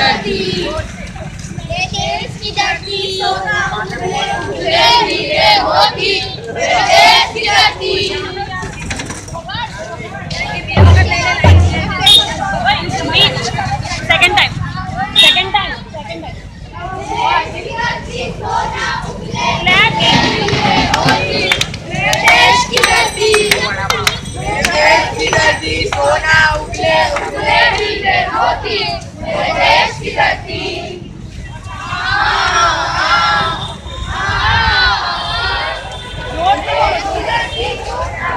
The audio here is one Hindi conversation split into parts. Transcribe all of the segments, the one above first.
धरती, ये देश की धरती सोना उगले उगले हीरे मोती, ये देश की धरती। सेकंड टाइम सोना उगले हीरे मोती, ये देश की धरती, ये देश की धरती सोना उगले उगले हीरे मोती, ये देश की धरती। ये देश की धरती सोना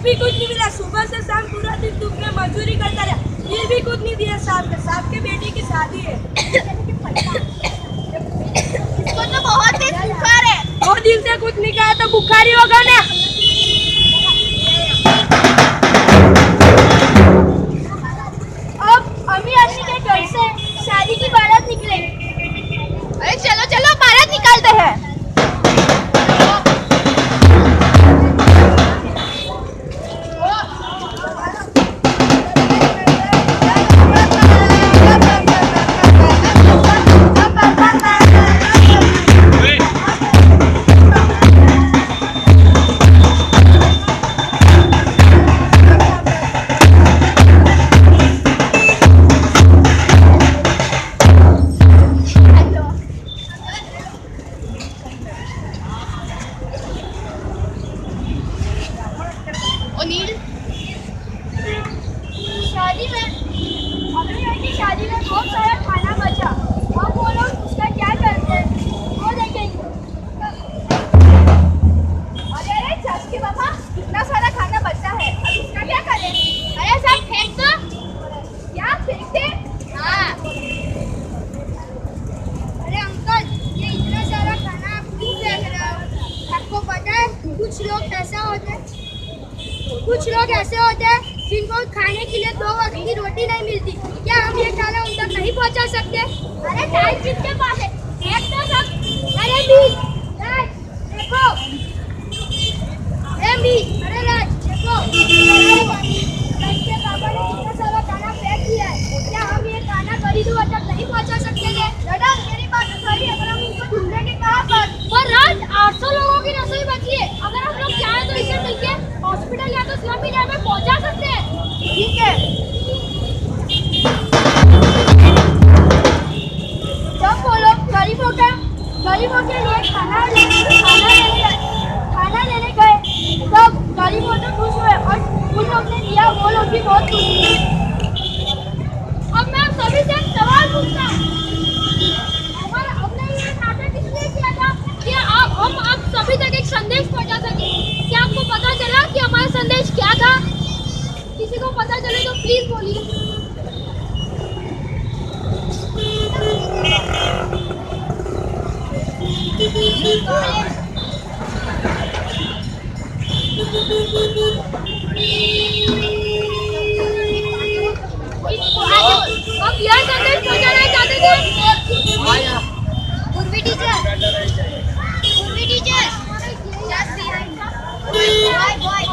भी कुछ नहीं मिला। सुबह से शाम पूरा दिन धूप में मजदूरी करता रहा, फिर भी कुछ नहीं दिया। साहब के बेटे की शादी है। इसको तो बहुत तेज बुखार है। 2 दिन से कुछ नहीं खाया तो बुखार ही होगा ना। अब अम्मी आदमी के घर से शादी की बारात निकले। अरे चलो चलो बारात निकालते हैं। शादी में बहुत सारा खाना बचा। अब वो लोग उसका क्या करते हैं वो देखेंगे। अरे चस्की बाबा, इतना सारा खाना बचा है, अब इसका क्या करें? अरे सब फेंक दो। क्या फेंक दे? हाँ। अरे अंकल, ये इतना सारा खाना आप क्यों फेंक रहे हो? आपको पता है कुछ लोग ऐसे होते हैं जिनको खाने के लिए 2 वक्त की रोटी नहीं मिलती। क्या हम ये खाना उन तक नहीं पहुंचा सकते? अरे टाइम किसके पास है? फेंक दो सब। अरे मीत, राज, देखो। अरे राज, देखो। के पापा ने इतना सारा खाना फेंक दिया है। क्या हम ये खाना गरीबों तक नहीं पहुंचा सकते? दादा मेरी बात तो सही है, पर हम उनको ढूंढेंगे कहाँ पर? पर राज 800 लोगों की रसोई बची है। अगर हम लोग चाहें तो इसे मिलके हॉस्पिटल या तो स्लम एरिया में पहुंचा सकते हैं। ठीक है। जब वो लोग गरीबों के लिए खाना लेने गए तब गरीबों तो खुश हुए और उन लोग ने दिया वो लोग भी बहुत खुश हुए। अब मैं सभी से एक सवाल पूछता हूँ। हमने ये नाटक इसलिए किया था कि हम आप सभी तक एक संदेश पहुंचा सके। क्या आपको पता चला कि हमारा संदेश क्या था? किसी को पता चले तो प्लीज बोलिए। आप यह संदेश पहुंचाना चाहते थे? पूर्वी टीचर,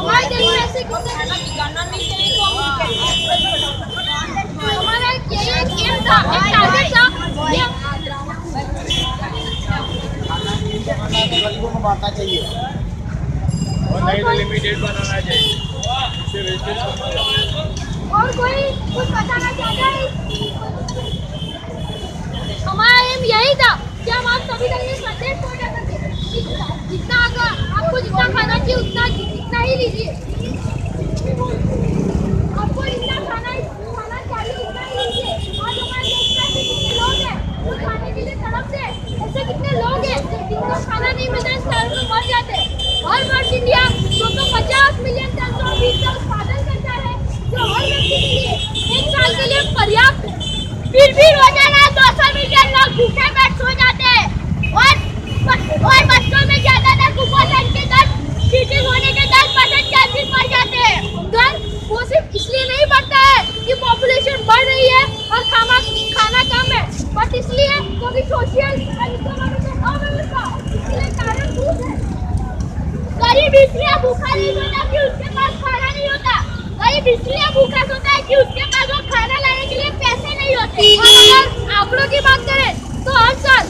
हमारे दिल में ऐसे हमारा यही एक एम था, एक टारगेट था। गरीबों को बांटना चाहिए और नहीं तो लिमिटेड बनाना चाहिए। इससे वेस्टेज कम हो जाता है। और कोई कुछ बताना चाहता है? हमारा एम यही था कि हम आप सभी तक ये संदेश पहुंचा सके। जितना आपको जितना खाना चाहिए उतना ही लीजिए। आपको जितना खाना चाहिए उतना ही लीजिए। आज हमारे देश में ऐसे कितने लोग हैं जो खाने के लिए तड़पते हैं। ऐसे कितने लोग हैं जिनको खाना नहीं मिलता, इस कारण में मर जाते हैं। हर वर्ष इंडिया 250 मिलियन टन सोयाबीन का उत्पादन करता है, जो हर व्यक्ति के लिए 1 साल के लिए पर्याप्त है। फिर भी रोजाना 200 मिलियन लोग भूखे पेट सो जाते हैं और बच्चों में ज्यादातर कुपोषण के दर चीटिंग होने के 10% चांसेस बढ़ जाते हैं। दर वो सिर्फ इसलिए नहीं बढ़ता है कि पॉपुलेशन बढ़ रही है और खाना कम है, बट इसलिए क्योंकि सोशल अव्यवस्था इसलिए कारण भूख है। गरीब इसलिए भूखा नहीं सोता कि उसके पास खाना नहीं होता। गरीब इसलिए भूखा सोता है कि उसके पास वो खाना लाने के लिए पैसे नहीं होते। और अगर आंकड़ों की बात करें तो हर साल